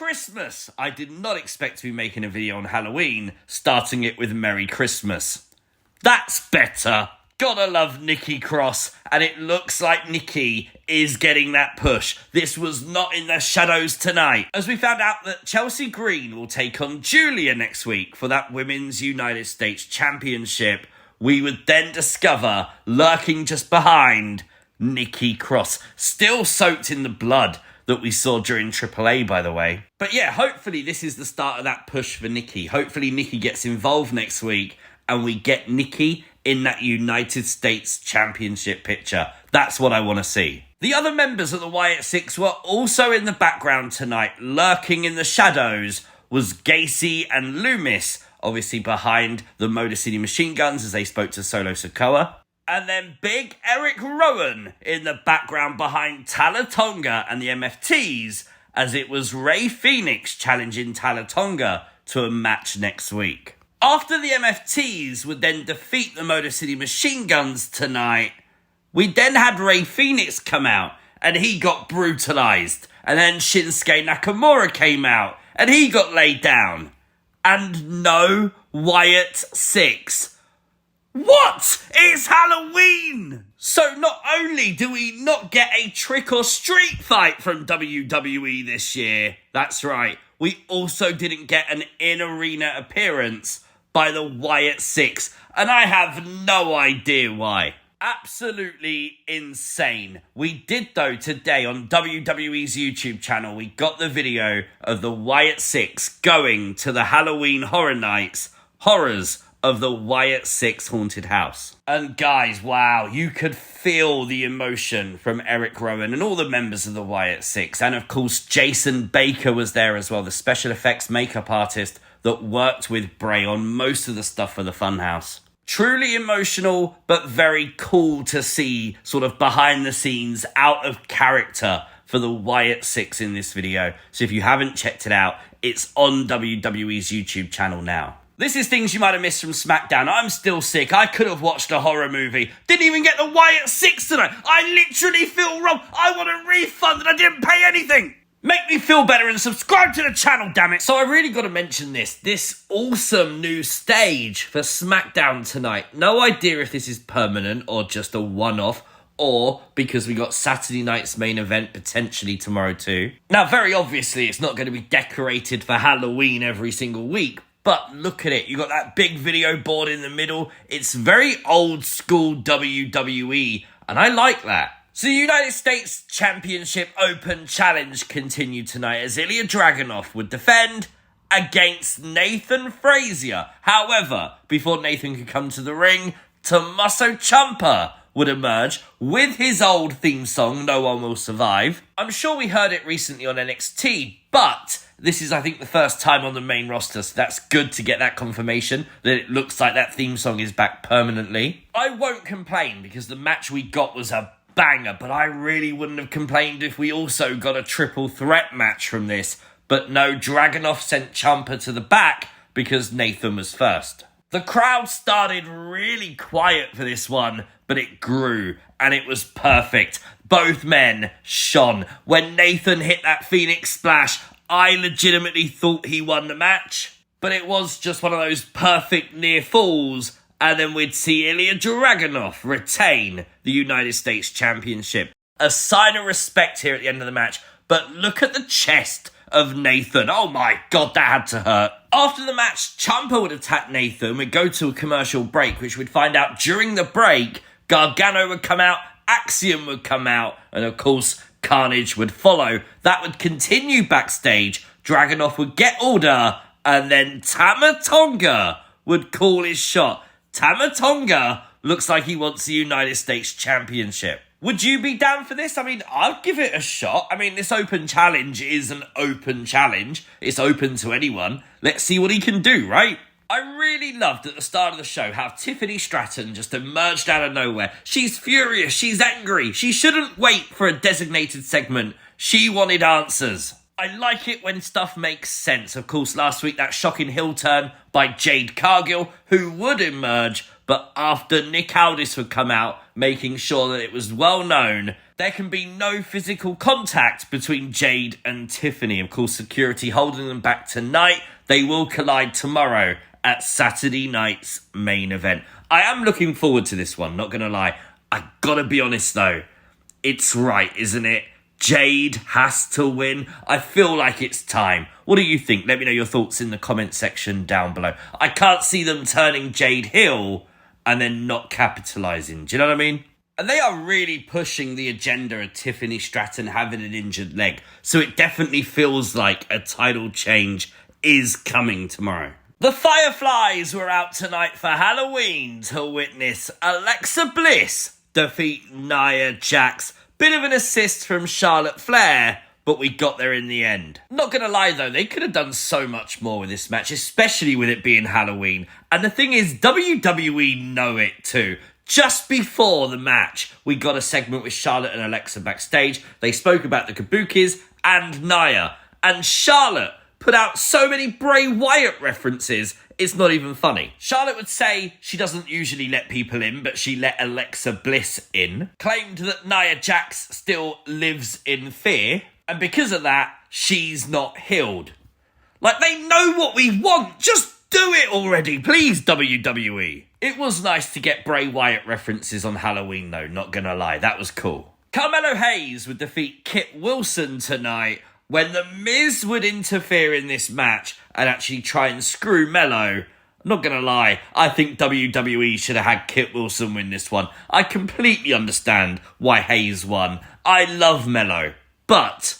Christmas! I did not expect to be making a video on Halloween, starting it with Merry Christmas. That's better. Gotta love Nikki Cross, and it looks like Nikki is getting that push. This was not in the shadows tonight, as we found out that Chelsea Green will take on Julia next week for that Women's United States Championship. We would then discover, lurking just behind, Nikki Cross, still soaked in the blood that we saw during AAA, by the way. But yeah, hopefully this is the start of that push for Nikki. Hopefully Nikki gets involved next week and we get Nikki in that United States Championship picture. That's what I want to see. The other members of the Wyatt Sicks were also in the background tonight. Lurking in the shadows was Gacy and Loomis, obviously behind the Motor City Machine Guns as they spoke to Solo Sikoa. And then big Erick Rowan in the background behind Tama Tonga and the MFTs, as it was Rey Fénix challenging Tama Tonga to a match next week. After the MFTs would then defeat the Motor City Machine Guns tonight, we then had Rey Fénix come out and he got brutalized. And then Shinsuke Nakamura came out and he got laid down. And no Wyatt Sicks. What? It's Halloween! So not only do we not get a trick or street fight from WWE this year, that's right, we also didn't get an in-arena appearance by the Wyatt Sicks, and I have no idea why. Absolutely insane. We did though today on WWE's YouTube channel, we got the video of the Wyatt Sicks going to the Halloween Horror Nights, horrors of the Wyatt Sicks haunted house. And guys, wow, you could feel the emotion from Erick Rowan and all the members of the Wyatt Sicks. And of course, Jason Baker was there as well, the special effects makeup artist that worked with Bray on most of the stuff for the Funhouse. Truly emotional, but very cool to see sort of behind the scenes, out of character for the Wyatt Sicks in this video. So if you haven't checked it out, it's on WWE's YouTube channel now. This is things you might have missed from SmackDown. I'm still sick. I could have watched a horror movie. Didn't even get the Wyatt Sicks tonight. I literally feel wrong. I want a refund and I didn't pay anything. Make me feel better and subscribe to the channel, damn it. So I really got to mention this awesome new stage for SmackDown tonight. No idea if this is permanent or just a one-off, or because we got Saturday night's main event potentially tomorrow too. Now, very obviously, it's not going to be decorated for Halloween every single week, but look at it. You got that big video board in the middle. It's very old school WWE, and I like that. So the United States Championship Open Challenge continued tonight as Ilja Dragunov would defend against Nathan Frazier. However, before Nathan could come to the ring, Tomosso Ciampa would emerge with his old theme song, No One Will Survive. I'm sure we heard it recently on NXT, but this is, I think, the first time on the main roster, so that's good to get that confirmation that it looks like that theme song is back permanently. I won't complain because the match we got was a banger, but I really wouldn't have complained if we also got a triple threat match from this. But no, Dragunov sent Ciampa to the back because Nathan was first. The crowd started really quiet for this one, but it grew, and it was perfect. Both men shone. When Nathan hit that Phoenix Splash, I legitimately thought he won the match, but it was just one of those perfect near falls, and then we'd see Ilja Dragunov retain the United States Championship. A sign of respect here at the end of the match, but look at the chest of Nathan. Oh my god, that had to hurt. After the match, Ciampa would attack Nathan. We'd go to a commercial break, which we'd find out during the break, Gargano would come out, Axiom would come out, and of course, Carnage would follow. That would continue backstage. Dragunov would get order, and then Tama Tonga would call his shot. Tama Tonga looks like he wants the United States Championship. Would you be down for this? I mean, I'd give it a shot. I mean, this open challenge is an open challenge. It's open to anyone. Let's see what he can do, right? I really loved at the start of the show how Tiffany Stratton just emerged out of nowhere. She's furious. She's angry. She shouldn't wait for a designated segment. She wanted answers. I like it when stuff makes sense. Of course, last week, that shocking heel turn by Jade Cargill, who would emerge, but after Nick Aldis would come out, making sure that it was well known there can be no physical contact between Jade and Tiffany. Of course, security holding them back tonight. They will collide tomorrow at Saturday night's main event. I am looking forward to this one, not going to lie. I gotta be honest though, it's right, isn't it? Jade has to win. I feel like it's time. What do you think? Let me know your thoughts in the comment section down below. I can't see them turning Jade heel and then not capitalising. Do you know what I mean? And they are really pushing the agenda of Tiffany Stratton having an injured leg. So it definitely feels like a title change is coming tomorrow. The Fireflies were out tonight for Halloween to witness Alexa Bliss defeat Nia Jax. Bit of an assist from Charlotte Flair, but we got there in the end. Not gonna lie though, they could have done so much more with this match, especially with it being Halloween. And the thing is, WWE know it too. Just before the match, we got a segment with Charlotte and Alexa backstage. They spoke about the Kabukis and Nia. And Charlotte put out so many Bray Wyatt references, it's not even funny. Charlotte would say she doesn't usually let people in, but she let Alexa Bliss in. Claimed that Nia Jax still lives in fear, and because of that, she's not healed. Like, they know what we want, just do it already, please, WWE. It was nice to get Bray Wyatt references on Halloween though, not gonna lie, that was cool. Carmelo Hayes would defeat Kit Wilson tonight, when The Miz would interfere in this match and actually try and screw Melo. I'm not going to lie, I think WWE should have had Kit Wilson win this one. I completely understand why Hayes won. I love Melo, but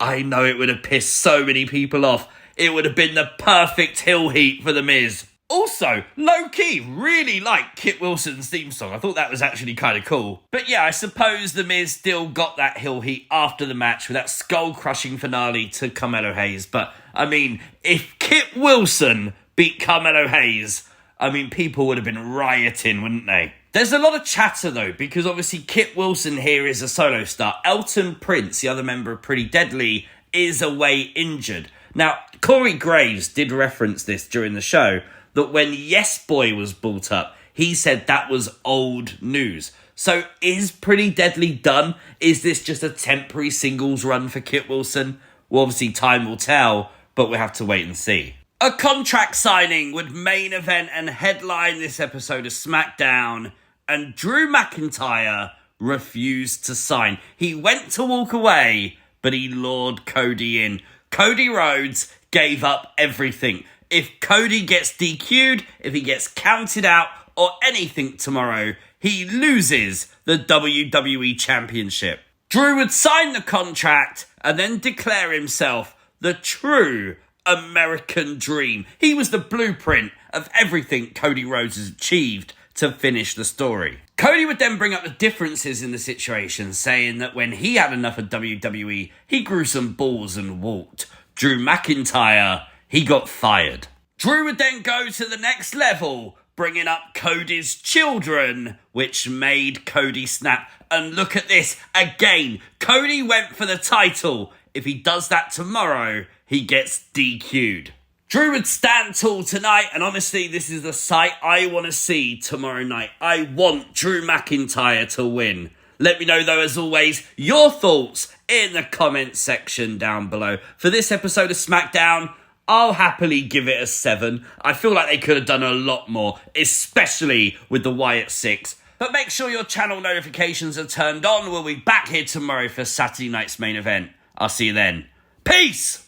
I know it would have pissed so many people off. It would have been the perfect heel heat for The Miz. Also, low-key, really like Kit Wilson's theme song. I thought that was actually kind of cool. But yeah, I suppose The Miz still got that heel heat after the match with that skull-crushing finale to Carmelo Hayes. But, I mean, if Kit Wilson beat Carmelo Hayes, I mean, people would have been rioting, wouldn't they? There's a lot of chatter, though, because obviously Kit Wilson here is a solo star. Elton Prince, the other member of Pretty Deadly, is away injured. Now, Corey Graves did reference this during the show, that when Yes Boy was brought up, he said that was old news. So is Pretty Deadly done? Is this just a temporary singles run for Kit Wilson? Well, obviously time will tell, but we'll have to wait and see. A contract signing would main event and headline this episode of SmackDown, and Drew McIntyre refused to sign. He went to walk away, but he lured Cody in. Cody Rhodes gave up everything. If Cody gets DQ'd, if he gets counted out, or anything tomorrow, he loses the WWE Championship. Drew would sign the contract and then declare himself the true American dream. He was the blueprint of everything Cody Rhodes has achieved to finish the story. Cody would then bring up the differences in the situation, saying that when he had enough of WWE, he grew some balls and walked. Drew McIntyre, he got fired. Drew would then go to the next level, bringing up Cody's children, which made Cody snap. And look at this, again, Cody went for the title. If he does that tomorrow, he gets DQ'd. Drew would stand tall tonight, and honestly, this is the sight I want to see tomorrow night. I want Drew McIntyre to win. Let me know, though, as always, your thoughts in the comment section down below. For this episode of SmackDown, I'll happily give it a 7. I feel like they could have done a lot more, especially with the Wyatt Sicks. But make sure your channel notifications are turned on. We'll be back here tomorrow for Saturday night's main event. I'll see you then. Peace!